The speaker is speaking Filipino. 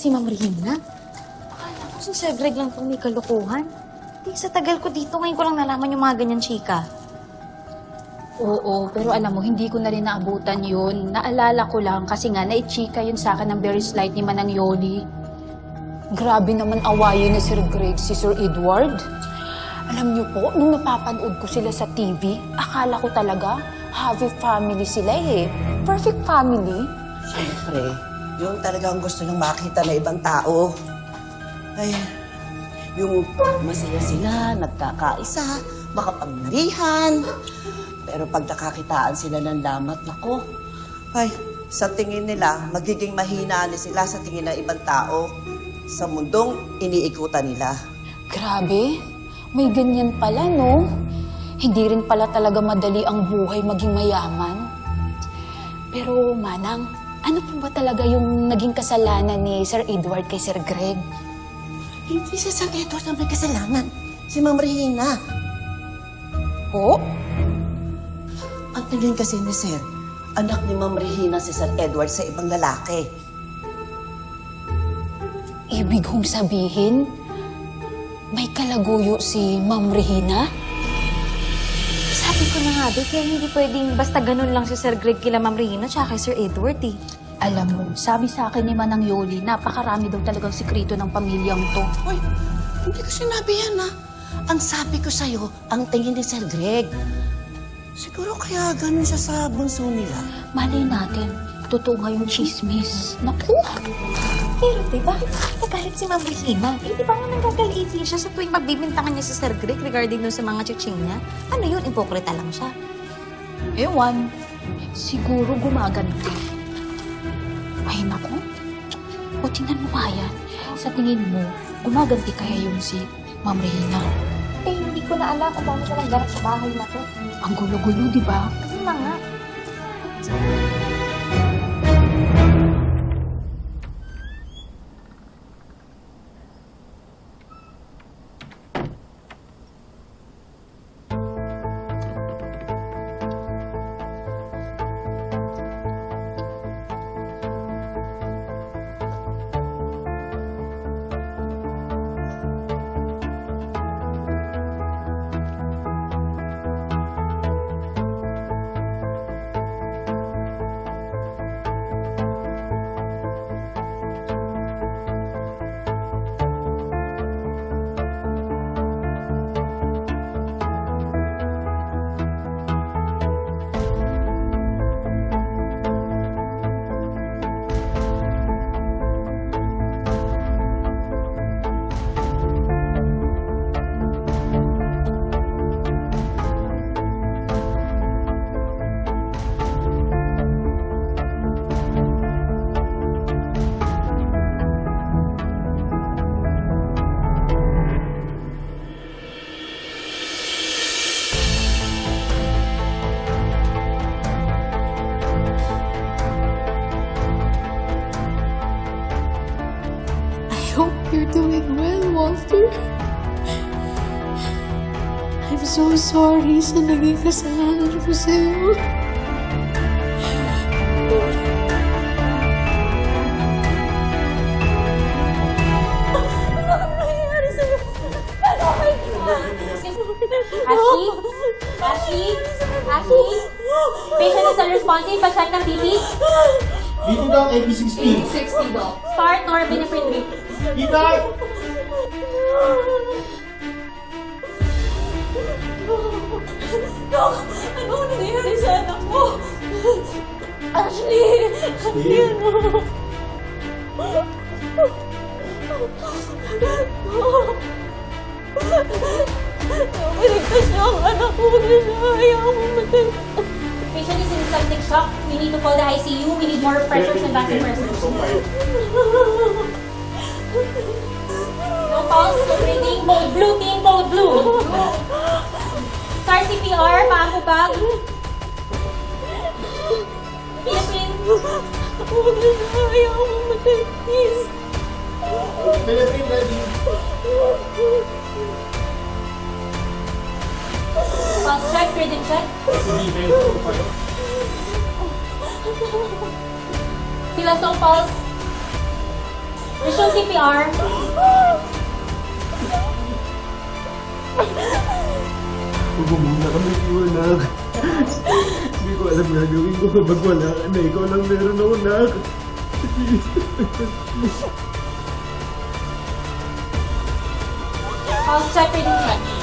si Ma'am Rina. Akala ko si Sir Greg lang itong may kalukuhan. Di, sa tagal ko dito, ngayon ko lang nalaman yung mga ganyan chika. Oo, pero alam mo, hindi ko na rin naabutan yun. Naalala ko lang kasi nga naichika yun sa akin ng very slight ni Manang Yoli. Grabe naman awayin ni Sir Greg si Sir Edward. Alam niyo po, nung napapanood ko sila sa TV, akala ko talaga happy family sila eh. Perfect family. Siyempre, yung talagang gusto nang makita na ibang tao. Ay, yung masaya sila, nagkakaisa, makapangyarihan. Pero pag nakakitaan sila ng lamat, nako, ay, sa tingin nila, magiging mahina sila sa tingin ng ibang tao sa mundong iniikutan nila. Grabe, may ganyan pala, no? Hindi rin pala talaga madali ang buhay maging mayaman. Pero, Manang, ano po ba talaga yung naging kasalanan ni Sir Edward kay Sir Greg? Hindi si Sir Edward ang may kasalanan. Si Ma'am Regina. Po? Ang tingin kasi ni Sir, anak ni Ma'am Regina si Sir Edward sa ibang lalaki. Ibig kong sabihin, may kalaguyo si Ma'am Regina? Sabi ko na nga, Be, kaya hindi pwedeng basta ganun lang si Sir Greg kila Ma'am Rina tsaka kay Sir Edward eh. Alam mo, sabi sa akin ni Manang Yoli, napakarami daw talagang sikreto ng pamilyang to. Uy, hindi ko sinabi yan, ha? Ang sabi ko sa'yo, ang tingin ni Sir Greg. Siguro kaya ganun siya sa bunso nila. Malay natin, totoo nga yung chismis. Naku! Pero, Be, bakit nagalit si Ma'am Rina? Eh, di ba nga nagagalitin siya sa tuwing magbibintangan niya si Sir Greg regarding dun sa mga chuching niya? Ano yun? Ipokrita lang siya. Ewan, siguro gumaganti. Ay, naku. O, tingnan mo kaya. Sa tingin mo, gumaganti kaya yung si Ma'am Regina? Eh, hindi ko na alam kung paano siya nagganap sa bahay na to. Ang gulo-gulo, di ba? Kasi na nga. Hope you're doing well, Walter. I'm so sorry sa naging kasalanan ko sa'yo. Ashley? Patient is unresponsive, pa-check ng BP. Dito daw, AP16. 60 daw. Start norepinephrine drip. Dito! Dok, ano nangyayari sa anak mo? Ashley! Ashley, ano? Maligtas niyo ang anak ko. Huwag niyo siya hayaan mamatay. Patient is in septic shock. We need to call the ICU. We need more pressures and vasopressors. No pulse, no breathing. Mode blue, team mode blue. Start CPR, paakubag. Philippines. Huwag niyo siya hayaan mamatay, please. Delivery ready. Pulse check, rhythm check. Sige, ready to fire. Silasong pulse. Resume CPR. Huwag mo muna kami iwanak. Hindi ko alam gagawin ko kapag wala ka na. Ikaw lang meron ako, nak. I'll check with you.